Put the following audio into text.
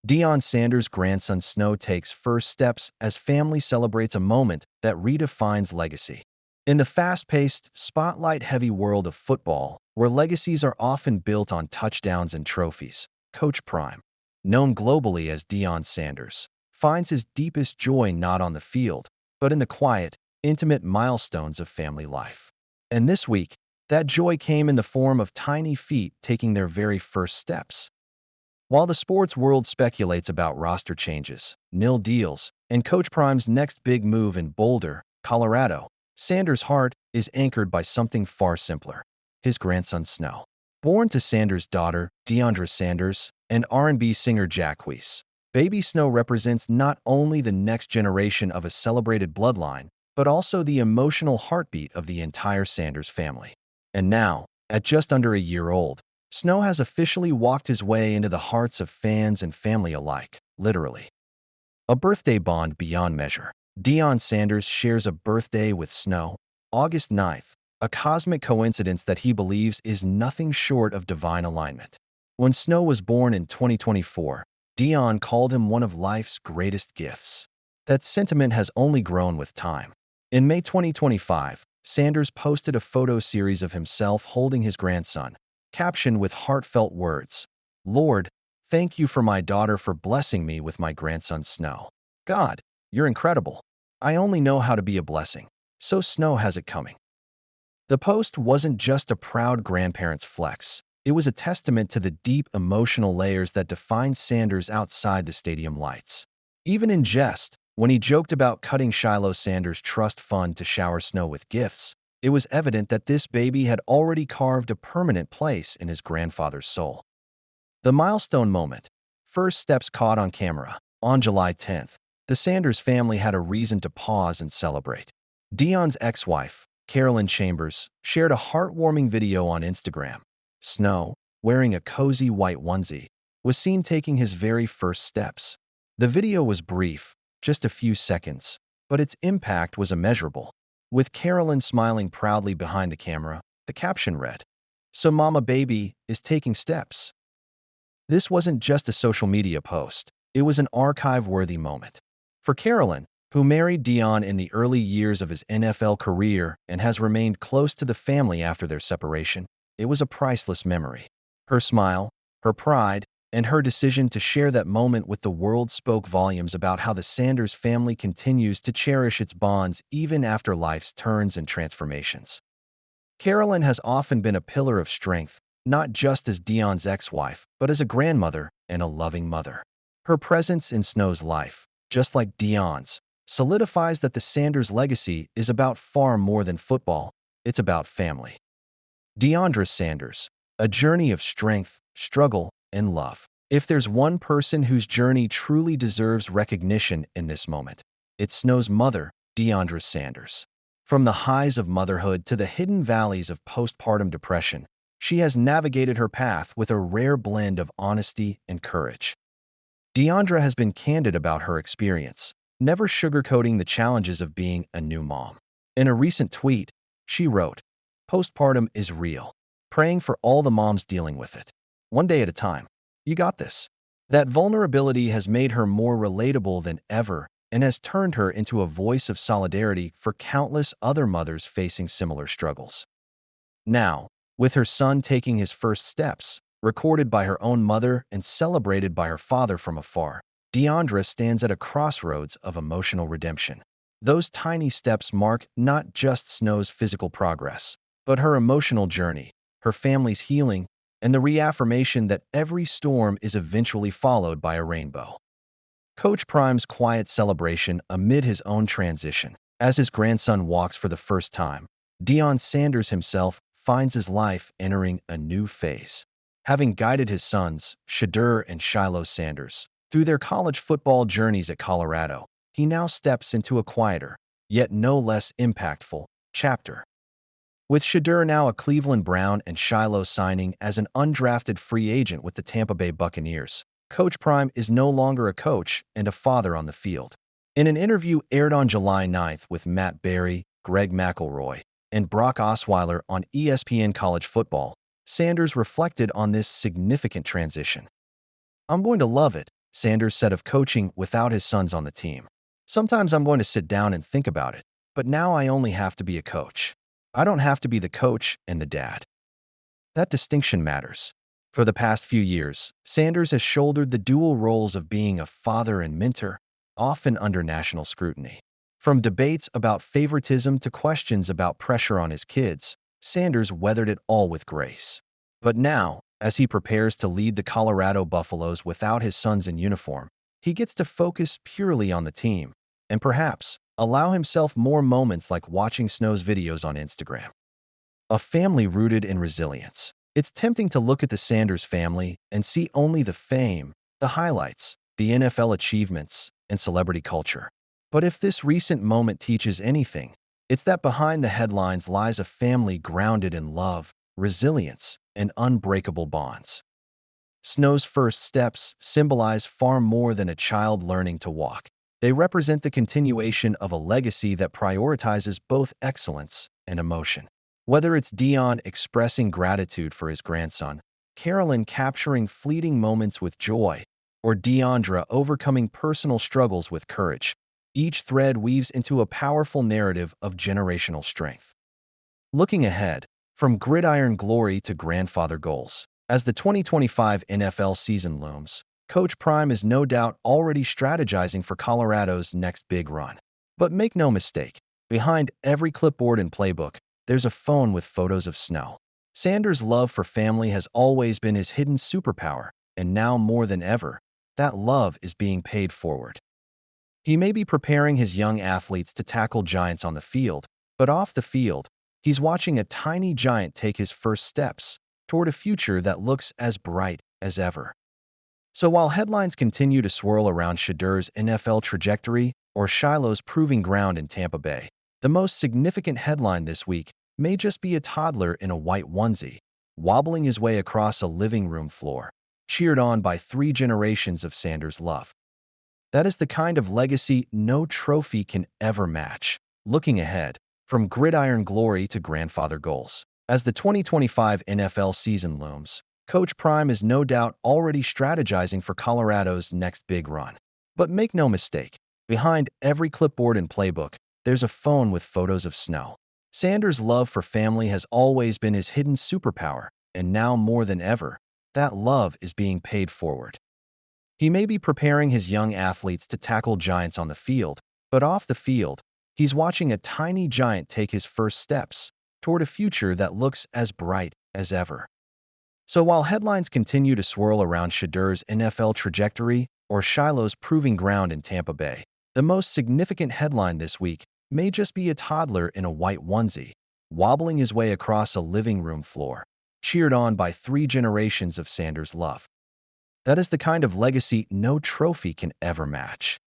Deion Sanders' grandson Snow takes first steps as family celebrates a moment that redefines legacy. In the fast-paced, spotlight-heavy world of football, where legacies are often built on touchdowns and trophies, Coach Prime, known globally as Deion Sanders, finds his deepest joy not on the field, but in the quiet, intimate milestones of family life. And this week, that joy came in the form of tiny feet taking their very first steps. While the sports world speculates about roster changes, nil deals, and Coach Prime's next big move in Boulder, Colorado, Sanders' heart is anchored by something far simpler: his grandson Snow. Born to Sanders' daughter, Deandra Sanders, and R&B singer Jacquees, baby Snow represents not only the next generation of a celebrated bloodline, but also the emotional heartbeat of the entire Sanders family. And now, at just under a year old, Snow has officially walked his way into the hearts of fans and family alike, literally. A birthday bond beyond measure. Deion Sanders shares a birthday with Snow, August 9th, a cosmic coincidence that he believes is nothing short of divine alignment. When Snow was born in 2024, Deion called him one of life's greatest gifts. That sentiment has only grown with time. In May 2025, Sanders posted a photo series of himself holding his grandson, captioned with heartfelt words, "Lord, thank you for my daughter for blessing me with my grandson Snow. God, you're incredible. I only know how to be a blessing, so Snow has it coming." The post wasn't just a proud grandparent's flex. It was a testament to the deep emotional layers that define Sanders outside the stadium lights. Even in jest, when he joked about cutting Shiloh Sanders' trust fund to shower Snow with gifts, it was evident that this baby had already carved a permanent place in his grandfather's soul. The milestone moment. First steps caught on camera. On July 10th, the Sanders family had a reason to pause and celebrate. Deion's ex-wife, Carolyn Chambers, shared a heartwarming video on Instagram. Snow, wearing a cozy white onesie, was seen taking his very first steps. The video was brief, just a few seconds, but its impact was immeasurable. With Carolyn smiling proudly behind the camera, the caption read, "So Mama Baby is taking steps." This wasn't just a social media post. It was an archive-worthy moment. For Carolyn, who married Deion in the early years of his NFL career and has remained close to the family after their separation, it was a priceless memory. Her smile, her pride, and her decision to share that moment with the world spoke volumes about how the Sanders family continues to cherish its bonds even after life's turns and transformations. Carolyn has often been a pillar of strength, not just as Deion's ex-wife, but as a grandmother and a loving mother. Her presence in Snow's life, just like Deion's, solidifies that the Sanders legacy is about far more than football. It's about family. Deandra Sanders, a journey of strength, struggle, and love. If there's one person whose journey truly deserves recognition in this moment, it's Snow's mother, Deandra Sanders. From the highs of motherhood to the hidden valleys of postpartum depression, she has navigated her path with a rare blend of honesty and courage. Deandra has been candid about her experience, never sugarcoating the challenges of being a new mom. In a recent tweet, she wrote, "Postpartum is real. Praying for all the moms dealing with it. One day at a time. You got this." That vulnerability has made her more relatable than ever and has turned her into a voice of solidarity for countless other mothers facing similar struggles. Now, with her son taking his first steps, recorded by her own mother and celebrated by her father from afar, Deandra stands at a crossroads of emotional redemption. Those tiny steps mark not just Snow's physical progress, but her emotional journey, her family's healing, and the reaffirmation that every storm is eventually followed by a rainbow. Coach Prime's quiet celebration amid his own transition. As his grandson walks for the first time, Deion Sanders himself finds his life entering a new phase. Having guided his sons, Shedeur and Shiloh Sanders, through their college football journeys at Colorado, he now steps into a quieter, yet no less impactful, chapter. With Shedeur now a Cleveland Brown and Shiloh signing as an undrafted free agent with the Tampa Bay Buccaneers, Coach Prime is no longer a coach and a father on the field. In an interview aired on July 9th with Matt Berry, Greg McElroy, and Brock Osweiler on ESPN College Football, Sanders reflected on this significant transition. "I'm going to love it," Sanders said of coaching without his sons on the team. Sometimes I'm going to sit down and think about it, but now I only have to be a coach. I don't have to be the coach and the dad. That distinction matters. For the past few years, Sanders has shouldered the dual roles of being a father and mentor, often under national scrutiny. From debates about favoritism to questions about pressure on his kids, Sanders weathered it all with grace. But now, as he prepares to lead the Colorado Buffaloes without his sons in uniform, he gets to focus purely on the team and perhaps allow himself more moments like watching Snow's videos on Instagram. A family rooted in resilience. It's tempting to look at the Sanders family and see only the fame, the highlights, the NFL achievements, and celebrity culture. But if this recent moment teaches anything, it's that behind the headlines lies a family grounded in love, resilience, and unbreakable bonds. Snow's first steps symbolize far more than a child learning to walk. They represent the continuation of a legacy that prioritizes both excellence and emotion. Whether it's Deion expressing gratitude for his grandson, Carolyn capturing fleeting moments with joy, or Deandra overcoming personal struggles with courage, each thread weaves into a powerful narrative of generational strength. Looking ahead, from gridiron glory to grandfather goals, as the 2025 NFL season looms, Coach Prime is no doubt already strategizing for Colorado's next big run. But make no mistake, behind every clipboard and playbook, there's a phone with photos of Snow. Sanders' love for family has always been his hidden superpower, and now more than ever, that love is being paid forward. He may be preparing his young athletes to tackle giants on the field, but off the field, he's watching a tiny giant take his first steps toward a future that looks as bright as ever. So while headlines continue to swirl around Shedur's NFL trajectory or Shiloh's proving ground in Tampa Bay, the most significant headline this week may just be a toddler in a white onesie, wobbling his way across a living room floor, cheered on by 3 generations of Sanders' love. That is the kind of legacy no trophy can ever match. Looking ahead, from gridiron glory to grandfather goals, as the 2025 NFL season looms, Coach Prime is no doubt already strategizing for Colorado's next big run. But make no mistake, behind every clipboard and playbook, there's a phone with photos of Snow. Sanders' love for family has always been his hidden superpower, and now more than ever, that love is being paid forward. He may be preparing his young athletes to tackle giants on the field, but off the field, he's watching a tiny giant take his first steps toward a future that looks as bright as ever. So while headlines continue to swirl around Shedur's NFL trajectory or Shiloh's proving ground in Tampa Bay, the most significant headline this week may just be a toddler in a white onesie, wobbling his way across a living room floor, cheered on by 3 generations of Sanders' love. That is the kind of legacy no trophy can ever match.